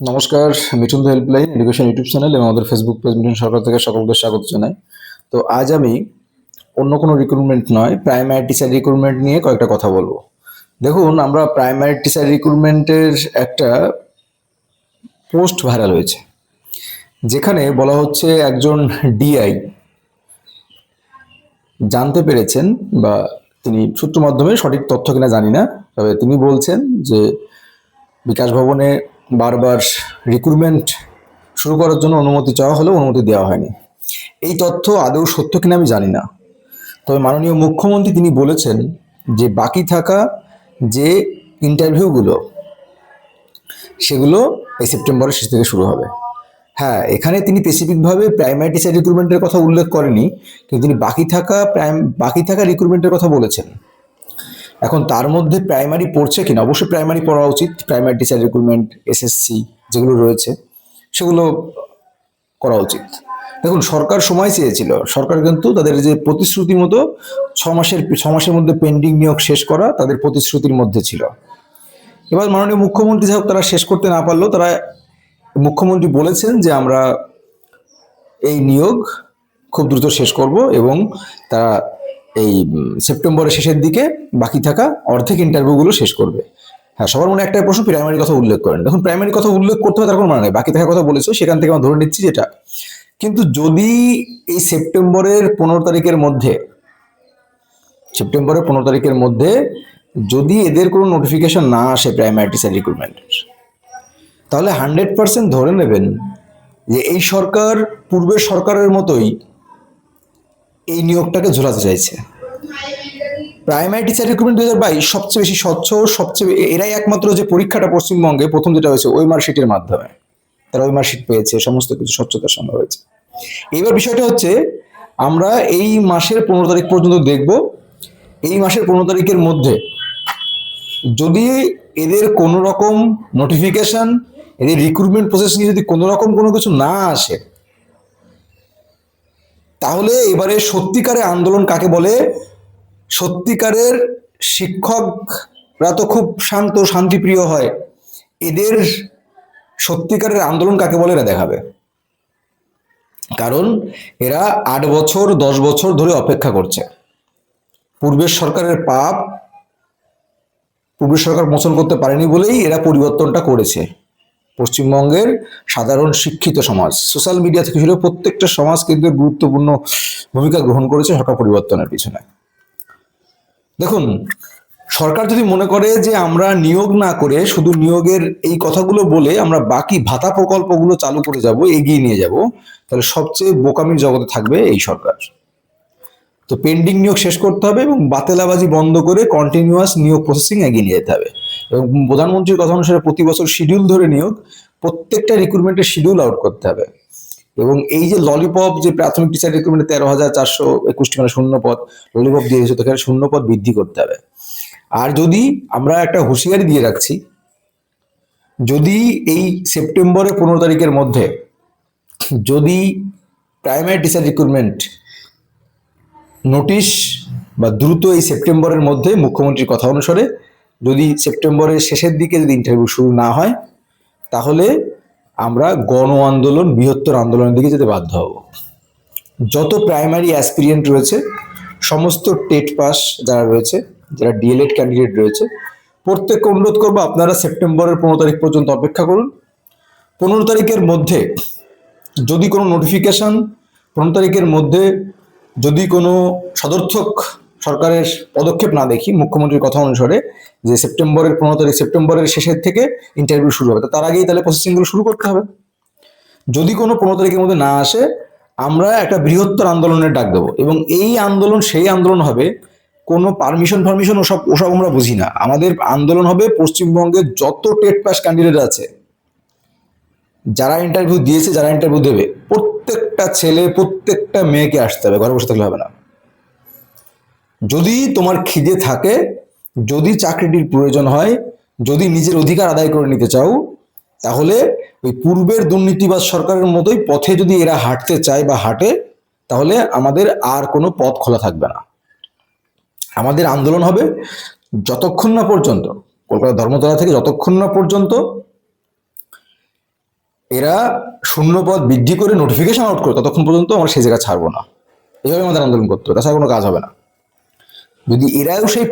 নমস্কার। Mithun the helpline education YouTube channel এবং আমাদের ফেসবুক পেজ মিঠুন সরকার থেকে সকলকে স্বাগত জানাই। তো আজ আমি অন্য কোনো রিক্রুটমেন্ট নয়, প্রাইমারি টিচার রিক্রুটমেন্ট নিয়ে কয়েকটা কথা বলবো। দেখুন, আমরা প্রাইমারি টিচার রিক্রুটমেন্টের একটা পোস্ট ভাইরাল হয়েছে, যেখানে বলা হচ্ছে একজন ডিআই জানতে পেরেছেন, বা তিনি সূত্র মাধ্যমে সঠিক তথ্য কিনা জানি না, তবে তিনি বলছেন যে বিকাশ ভবনে বারবার রিক্রুটমেন্ট শুরু করার জন্য অনুমতি চাওয়া হলেও অনুমতি দেওয়া হয়নি। এই তথ্য আদৌ সত্য কিনা আমি জানি না, তবে মাননীয় মুখ্যমন্ত্রী তিনি বলেছেন যে বাকি থাকা যে ইন্টারভিউগুলো সেগুলো এই সেপ্টেম্বরের শেষ থেকে শুরু হবে। হ্যাঁ, এখানে তিনি স্পেসিফিকভাবে প্রাইমারি টিচার রিক্রুটমেন্টের কথা উল্লেখ করেনি, কিন্তু তিনি বাকি থাকা রিক্রুটমেন্টের কথা বলেছেন। এখন তার মধ্যে প্রাইমারি পড়ছে কিনা, অবশ্যই প্রাইমারি পড়া উচিত। প্রাইমারি টিচার রিক্রুটমেন্ট, এসএসসি যেগুলো রয়েছে সেগুলো করা উচিত। দেখুন, সরকার সময় চেয়েছিল, সরকার কিন্তু তাদের যে প্রতিশ্রুতি মতো ছ মাসের মধ্যে পেন্ডিং নিয়োগ শেষ করা তাদের প্রতিশ্রুতির মধ্যে ছিল। এবার মাননীয় মুখ্যমন্ত্রী সাহেব তারা শেষ করতে না পারলেও মুখ্যমন্ত্রী বলেছেন যে আমরা এই নিয়োগ খুব দ্রুত শেষ করব, এবং তারা এই সেপ্টেম্বরের শেষের দিকে বাকি থাকা অর্ধেক ইন্টারভিউগুলো শেষ করবে। হ্যাঁ, সবার মনে একটাই প্রশ্ন, প্রাইমারি কথা উল্লেখ করেন। দেখুন, প্রাইমারি কথা উল্লেখ করতে হবে তার কোনো মানে নেই, বাকি থাকার কথা বলেছে সেখান থেকে আমরা ধরে নিচ্ছি যেটা। কিন্তু যদি এই সেপ্টেম্বরের 15 তারিখের মধ্যে যদি এদের কোনো নোটিফিকেশন না আসে প্রাইমারি টিচার রিক্রুটমেন্টের, তাহলে 100% ধরে নেবেন যে এই সরকার পূর্বের সরকারের মতোই এই নিয়োগটাকে ঝোলাতে চাইছে। প্রাইমারি টিচার রিক্রুটমেন্ট 2022 সবচেয়ে বেশি স্বচ্ছ, এরাই একমাত্র যে পরীক্ষাটা পশ্চিমবঙ্গে প্রথম যেটা হয়েছে ওই মার্কশিটের মাধ্যমে, তারা ওই মার্কশিট পেয়েছে, সমস্ত কিছু স্বচ্ছতার সঙ্গে হয়েছে। এইবার বিষয়টা হচ্ছে, আমরা এই মাসের 15 তারিখ পর্যন্ত দেখব। এই মাসের 15 তারিখের মধ্যে যদি এদের কোনো রকম নোটিফিকেশন, এদের রিক্রুটমেন্ট প্রসেস নিয়ে যদি কোনো রকম কোনো কিছু না আসে, তাহলে এবারে সত্যিকারের আন্দোলন কাকে বলে, সত্যিকারের শিক্ষকরা তো খুব শান্ত শান্তিপ্রিয় হয়, এদের সত্যিকারের আন্দোলন কাকে বলে এরা দেখাবে। কারণ এরা 8 বছর 10 বছর ধরে অপেক্ষা করছে। পূর্বের সরকারের পাপ পূর্বের সরকার মোচন করতে পারেনি বলেই এরা পরিবর্তনটা করেছে। পশ্চিমবঙ্গের সাধারণ শিক্ষিত সমাজ, সোশ্যাল মিডিয়া থেকে শুরু প্রত্যেকটা সমাজ কিন্তু গুরুত্বপূর্ণ ভূমিকা গ্রহণ করেছে সরকার পরিবর্তনের পিছনে। দেখুন, সরকার যদি মনে করে যে আমরা নিয়োগ না করে শুধু নিয়োগের এই কথাগুলো বলে আমরা বাকি ভাতা প্রকল্পগুলো চালু করে যাব, এগিয়ে নিয়ে যাব, তাহলে সবচেয়ে বোকামির জগতে থাকবে এই সরকার। তো পেন্ডিং নিয়োগ শেষ করতে হবে এবং বাতেলাবাজি বন্ধ করে কন্টিনিউয়াস নিয়োগ প্রসেসিং এগিয়ে নিয়ে যেতে হবে। এবং প্রধানমন্ত্রীর কথা অনুসারে প্রতি বছর শিডিউল ধরে নিয়োগ, প্রত্যেকটা রিক্রুটমেন্টের শিডিউল আউট করতে হবে। এবং এই যে ললিপপ, যে প্রাথমিক টিচার রিক্রুটমেন্টে 13,421টি মানে শূন্যপদ ললিপপ দিয়ে দিয়েছে, তো এখানে শূন্যপদ বৃদ্ধি করতে হবে। আর যদি আমরা একটা হুঁশিয়ারি দিয়ে রাখছি, যদি এই সেপ্টেম্বরের 15 তারিখের মধ্যে যদি প্রাইমারি টিচার রিক্রুটমেন্ট নোটিশ বা দ্রুত এই সেপ্টেম্বরের মধ্যে মুখ্যমন্ত্রীর কথা অনুসারে যদি সেপ্টেম্বরের শেষের দিকে যদি ইন্টারভিউ শুরু না হয়, তাহলে আমরা গণ আন্দোলন, বৃহত্তর আন্দোলনের দিকে যেতে বাধ্য হব। যত প্রাইমারি অ্যাসপিরিয়েন্ট রয়েছে, সমস্ত টেট পাস যারা রয়েছে, যারা ডিএলএড ক্যান্ডিডেট রয়েছে, প্রত্যেককে অনুরোধ করবো আপনারা সেপ্টেম্বরের 15 তারিখ পর্যন্ত অপেক্ষা করুন। 15 তারিখের মধ্যে যদি কোনো নোটিফিকেশন, 15 তারিখের মধ্যে যদি কোনো সদর্থক সরকারের পদক্ষেপ না দেখি মুখ্যমন্ত্রীর কথা অনুসারে, যে সেপ্টেম্বরের শেষের থেকে ইন্টারভিউ শুরু হবে, তার আগেই তাহলে প্রসেসিংগুলো শুরু করতে হবে। যদি কোনো 15 তারিখের মধ্যে না আসে, আমরা একটা বৃহত্তর আন্দোলনের ডাক দেবো। এবং এই আন্দোলন সেই আন্দোলন হবে, কোনো পারমিশন ওসব ওসব আমরা বুঝি না। আমাদের আন্দোলন হবে পশ্চিমবঙ্গের যত টেট পাস ক্যান্ডিডেট আছে, যারা ইন্টারভিউ দিয়েছে, যারা ইন্টারভিউ দেবে, প্রত্যেকটা ছেলে প্রত্যেকটা মেয়েকে আসতে হবে, ঘরে বসে থাকলে হবে না। যদি তোমার খিদে থাকে, যদি চাকরিটির প্রয়োজন হয়, যদি নিজের অধিকার আদায় করে নিতে চাও, তাহলে ওই পূর্বের দুর্নীতিবাজ সরকারের মতোই পথে যদি এরা হাঁটতে চায় বা হাঁটে, তাহলে আমাদের আর কোনো পথ খোলা থাকবে না। আমাদের আন্দোলন হবে যতক্ষণ না পর্যন্ত, কলকাতা ধর্মতলা থেকে যতক্ষণ না পর্যন্ত এরা শূন্যপদ বৃদ্ধি করে নোটিফিকেশন আউট করে ততক্ষণ পর্যন্ত আমরা সেই জায়গা ছাড়বো না। এইভাবে আমাদের আন্দোলন করতে হবে, তাছাড়া কোনো কাজ হবে না। যদি এরাও সেই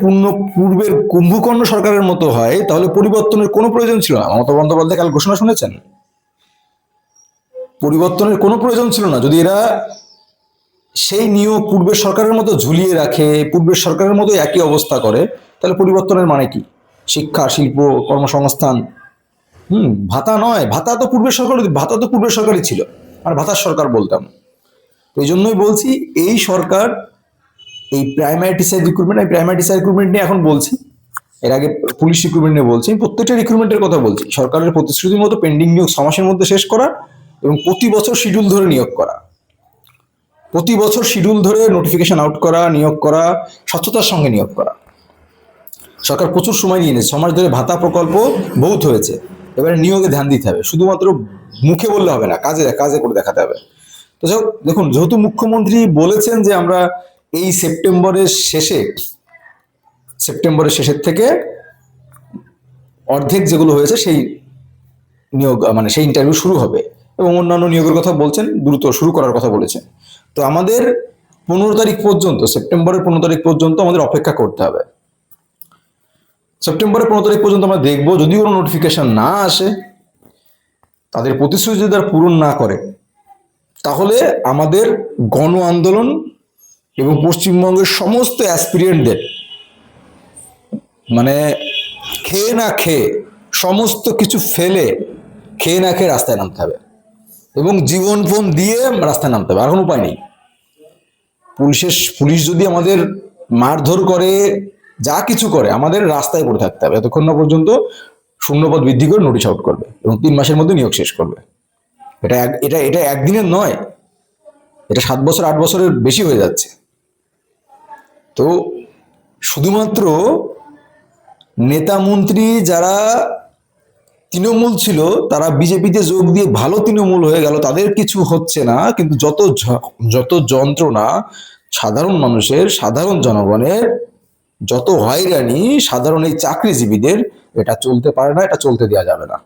পূর্বের কুম্ভকর্ণ সরকারের মতো হয় তাহলে পরিবর্তনের কোনো প্রয়োজন ছিল না। মমতা বন্দ্যোপাধ্যায় কাল ঘোষণা শুনেছেন, পরিবর্তনের কোনো প্রয়োজন ছিল না। যদি এরা সেই নিয়োগ পূর্বের সরকারের মতো ঝুলিয়ে রাখে, পূর্বের সরকারের মতো একই অবস্থা করে, তাহলে পরিবর্তনের মানে কি? শিক্ষা, শিল্প, কর্মসংস্থান, ভাতা নয়, ভাতা তো পূর্বের সরকারই ছিল, আর ভাতার সরকার বলতাম। তো এই জন্যই বলছি এই সরকার এই প্রাইমারি টিচার রিক্রুটমেন্ট নিয়ে এখন বলছি, এর আগে পুলিশ রিক্রুটমেন্ট নিয়ে বলছি, প্রত্যেকটা রিক্রুটমেন্টের কথা বলছি। সরকারের প্রতিশ্রুতির মতো পেন্ডিং নিয়োগ 6 মাসের মধ্যে শেষ করা এবং প্রতি বছর শিডিউল ধরে নিয়োগ করা, প্রতি বছর শিডিউল ধরে নোটিফিকেশন আউট করা, নিয়োগ করা, স্বচ্ছতার সঙ্গে নিয়োগ করা। সরকার প্রচুর সময় নিয়ে নিয়েছে, 6 মাস ধরে ভাতা প্রকল্প বহুত হয়েছে, এবারে নিয়োগে ধ্যান দিতে হবে। শুধুমাত্র মুখে বললে হবে না, কাজে কাজে করে দেখাতে হবে। তো যাই হোক, দেখুন, যেহেতু মুখ্যমন্ত্রী বলেছেন যে আমরা এই সেপ্টেম্বরের শেষের থেকে অর্ধেক যেগুলো হয়েছে সেই নিয়োগ মানে সেই ইন্টারভিউ শুরু হবে এবং অন্যান্য নিয়োগের কথা বলছেন, দ্রুত শুরু করার কথা বলেছেন। তো আমাদের 15 তারিখ পর্যন্ত, সেপ্টেম্বরের 15 তারিখ পর্যন্ত আমাদের অপেক্ষা করতে হবে। সেপ্টেম্বরের 15 তারিখ পর্যন্ত আমরা দেখবো, যদি কোনো নোটিফিকেশন না আসে, তাদের প্রতিশ্রুতি যদি তারা পূরণ না করে, তাহলে আমাদের গণ আন্দোলন এবং পশ্চিমবঙ্গের সমস্ত অ্যাসপিরিয়েন্টদের মানে খেয়ে না খেয়ে, সমস্ত কিছু ফেলে খেয়ে না খেয়ে রাস্তায় নামতে হবে এবং জীবনপণ দিয়ে রাস্তায় নামতে হবে। আর কোনো উপায় নেই। পুলিশ যদি আমাদের মারধর করে, যা কিছু করে, আমাদের রাস্তায় পড়ে থাকতে হবে যতক্ষণ না পর্যন্ত শূন্যপদ বৃদ্ধি করে নোটিশ আউট করবে এবং 3 মাসের মধ্যে নিয়োগ শেষ করবে। এটা একদিনের নয়, এটা 7 বছর 8 বছরের বেশি হয়ে যাচ্ছে। তো শুধুমাত্র নেতা মন্ত্রী যারা তৃণমূল ছিল তারা বিজেপিতে যোগ দিয়ে ভালো তৃণমূল হয়ে গেল, তাদের কিছু হচ্ছে না, কিন্তু যত যন্ত্রণা সাধারণ মানুষের, সাধারণ জনগণের, যত হয়রানি সাধারণ এই চাকরিজীবীদের, এটা চলতে পারে না, এটা চলতে দেওয়া যাবে না।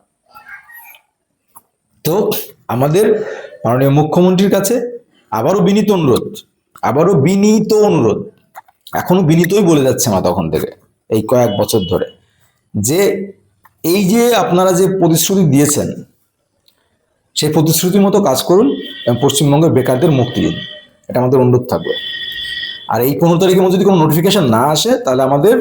তো আমাদের মাননীয় মুখ্যমন্ত্রীর কাছে আবারও বিনীত অনুরোধ, এখনো বিনীতই বলে যাচ্ছে না তখন থেকে, এই কয়েক বছর ধরে, যে এই যে আপনারা যে প্রতিশ্রুতি দিয়েছেন সেই প্রতিশ্রুতির মতো কাজ করুন এবং পশ্চিমবঙ্গের বেকারদের মুক্তি দিন, এটা আমাদের অনুরোধ থাকবে। আর এই 15 তারিখের মধ্যে যদি কোনো নোটিফিকেশন না আসে, তাহলে আমাদের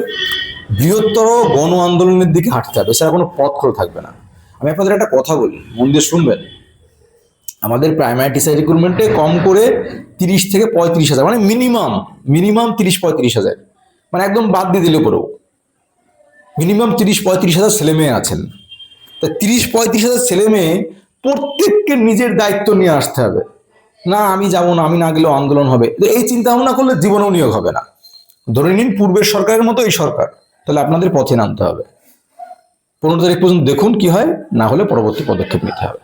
বৃহত্তর গণ আন্দোলনের দিকে হাঁটতে হবে, এছাড়া কোনো পথ খোলা থাকবে না। আমি আপনাদের একটা কথা বলি, মন দিয়ে শুনবেন। আমাদের প্রাইমারি টিচার রিক্রুটমেন্টে কম করে 30 থেকে 35 হাজার, মানে মিনিমাম 30-35 হাজার, মানে একদম বাদ দিয়ে দিলে পরেও মিনিমাম 30-35 হাজার ছেলে মেয়ে আছেন। তা 30-35 হাজার ছেলে মেয়ে প্রত্যেককে নিজের দায়িত্ব নিয়ে আসতে হবে। না আমি যাবো না, আমি না গেলেও আন্দোলন হবে, এই চিন্তা ভাবনা করলে জীবনেও নিয়োগ হবে না। ধরে নিন পূর্বের সরকারের মতো এই সরকার, তাহলে আপনাদের পথে নামতে হবে। 15 তারিখ পর্যন্ত দেখুন কি হয়, না হলে পরবর্তী পদক্ষেপ নিতে হবে।